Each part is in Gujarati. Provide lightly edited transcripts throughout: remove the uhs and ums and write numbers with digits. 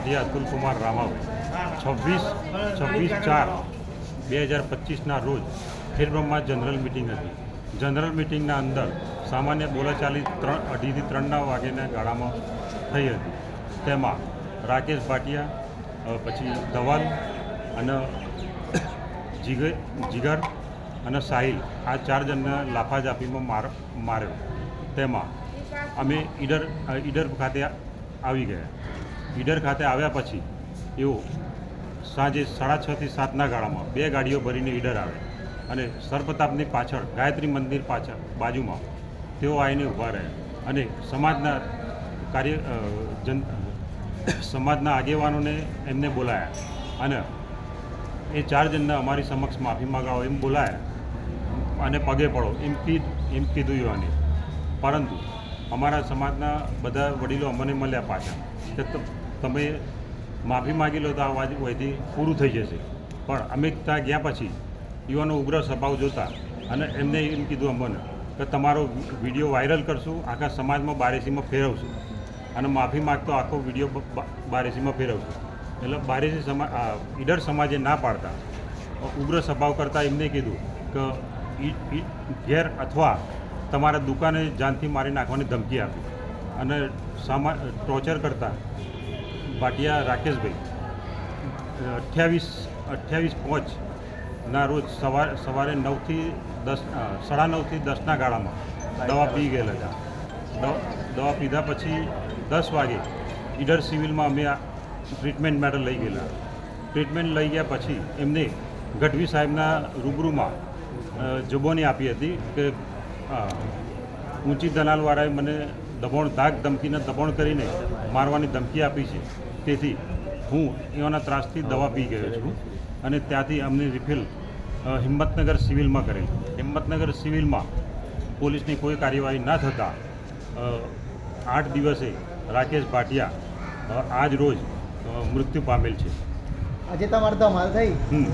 ભાટિયા અતુલ કુમાર રામાભાઈ 26/4/2025 રોજ ખેડબ્રહ્મા જનરલ મિટિંગ હતી. જનરલ મિટિંગના અંદર સામાન્ય બોલાચાલી 2:30 થી 3 વાગ્યાના ગાળામાં થઈ હતી. તેમાં રાકેશ ભાટિયા, પછી ધવલ અને જીગર અને સાહિલ, આ 4 જણને લાફાઝાપીમાં માર્યો. તેમાં અમે ઈડર ખાતે આવી ગયા. ઈડર ખાતે આવ્યા પછી એઓ સાંજે 6:30 થી 7ના ગાળામાં 2 ગાડીઓ ભરીને ઈડર આવે અને સરપ્રતાપની પાછળ ગાયત્રી મંદિર પાછળ બાજુમાં તેઓ આવીને ઊભા રહ્યા અને સમાજના આગેવાનોને એમને બોલાયા અને એ 4 જણને અમારી સમક્ષ માફી માગાવો એમ બોલાયા અને પગે પડો એમ કીધું યુવાને. પરંતુ અમારા સમાજના બધા વડીલો અમને મળ્યા પાછા કે તમે માફી માગી લો તો આ વાત વહીથી પૂરું થઈ જશે. પણ અમે ત્યાં ગયા પછી યુવાનો ઉગ્ર સ્વભાવ જોતા અને એમને એમ કીધું અમને કે તમારો વિડીયો વાયરલ કરશું, આખા સમાજમાં બારેસીમાં ફેરવશું અને માફી માગતો આખો વિડીયો બારેસીમાં ફેરવશું. એટલે બારેસી ઈડર સમાજે ના પાડતા ઉગ્ર સ્વભાવ કરતાં એમને કીધું કે ઘેર અથવા તમારા દુકાને જાનથી મારી નાખવાની ધમકી આપી અને ટોર્ચર કરતા ભાટિયા રાકેશભાઈ 28/5 રોજ સવારે 9 થી 10, 9:30 થી 10ના ગાળામાં દવા પી ગયેલા હતા. દવા પીધા પછી 10 વાગે ઈડર સિવિલમાં અમે ટ્રીટમેન્ટ માટે લઈ ગયેલા. ટ્રીટમેન્ટ લઈ ગયા પછી એમને ગઢવી સાહેબના રૂબરૂમાં જુબાની આપી હતી કે ઊંચી દલાલવાળાએ મને ધમકીને દબાણ કરીને મારવાની ધમકી આપી છે, તેથી હું એવાના ત્રાસથી દવા પી ગયો છું અને ત્યાંથી અમને રિફિલ હિંમતનગર સિવિલમાં કરેલ. હિંમતનગર સિવિલમાં પોલીસની કોઈ કાર્યવાહી ના થતાં 8 દિવસે રાકેશ ભાટિયા આજ રોજ મૃત્યુ પામેલ છે. આજે તમારે ધમાલ થઈ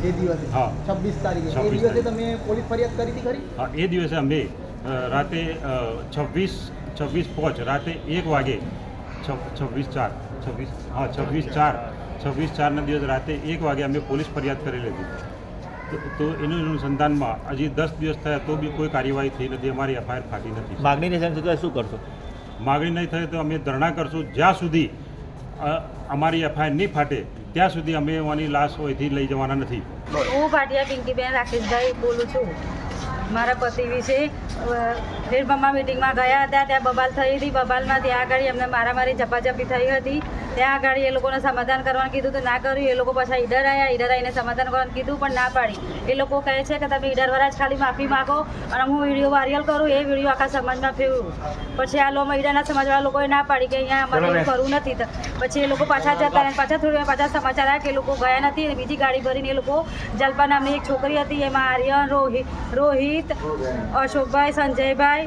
એ દિવસે 26 તારીખે, એ દિવસે તમે પોલીસ ફરિયાદ કરી હતી ખરી? હા, એ દિવસે અમે રાતે 26/5 રાતે 1 વાગે 26/4 ના દિવસ રાતે 1 વાગે અમે પોલીસ ફરિયાદ કરેલી હતી. તો એનું અનુસંધાનમાં હજી 10 દિવસ થયા તો બી કોઈ કાર્યવાહી થઈ નથી. અમારી એફઆઈઆર ફાટી નથી. માગણી નહીં થાય તો શું કરશો? માગણી નહીં થાય તો અમે ધરણા કરશું. જ્યાં સુધી અમારી એફઆઈઆર નહીં ફાટે ત્યાં સુધી અમે એવાની લાશ અહીંથી લઈ જવાના નથી. હું ભાટિયા પિંકીબેન રાકેશભાઈ બોલું છું. મારા પતિ વિશે ખેડબ્રહ્મા મિટિંગમાં ગયા હતા, ત્યાં બબાલ થઈ હતી. બબાલમાં ત્યાં આગળ એમને મારામારી ઝપાઝપી થઈ હતી. ત્યાં આગળ એ લોકોને સમાધાન કરવાનું કીધું તો ના કર્યું. એ લોકો પાછા ઈડર આવ્યા, ઈડર આવીને સમાધાન કરવાનું કીધું પણ ના પાડી. એ લોકો કહે છે કે તમે ઈડરવાળા જ ખાલી માફી માગો અને હું વિડીયો વાયરલ કરું. એ વિડીયો આખા સમાજમાં ફેરવું. પછી આ લોકો ઈડરના સમાજવાળા લોકોએ ના પાડી કે અહીંયા અમારે કરવું નથી. પછી એ લોકો પાછા જતા અને પાછા સમાચાર આવ્યા કે એ લોકો ગયા નથી. અને બીજી ગાડી ભરીને એ લોકો જલ્પા નામની એક છોકરી હતી, એમાં આર્યન, રોહિત, અશોકભાઈ, સંજયભાઈ,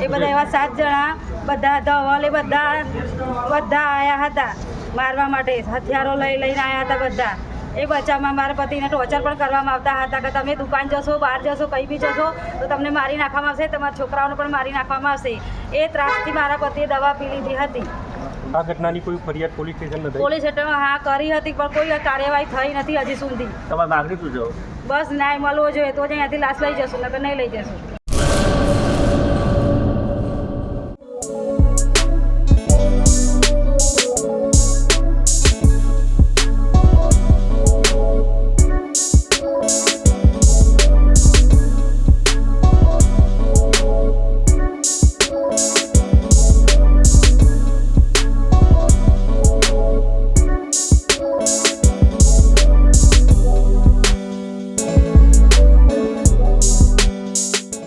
એ બધા એવા 7 જણા, બધા ધવલ, એ બધા આવ્યા હતા મારવા માટે. હથિયારો લઈને આવ્યા હતા બધા. એ બચ્ચામાં મારા પતિને ટોર્ચર પણ કરવામાં આવતા હતા કે તમે દુકાન જશો, બહાર જશો, કંઈ બી જશો તો તમને મારી નાખવામાં આવશે, તમારા છોકરાઓને પણ મારી નાખવામાં આવશે. એ ત્રાસથી મારા પતિએ દવા પી લીધી હતી. આ ઘટનાની કોઈ ફરિયાદ પોલીસ સ્ટેશન નથી? પોલીસ સ્ટેશનમાં હા કરી હતી પણ કોઈ કાર્યવાહી થઈ નથી હજી સુધી. તમારી માગણી શું છે? બસ ન્યાય મળવો જોઈએ તો જ અહીંયાથી લાશ લઈ જશું, નકર નહીં લઈ જશું.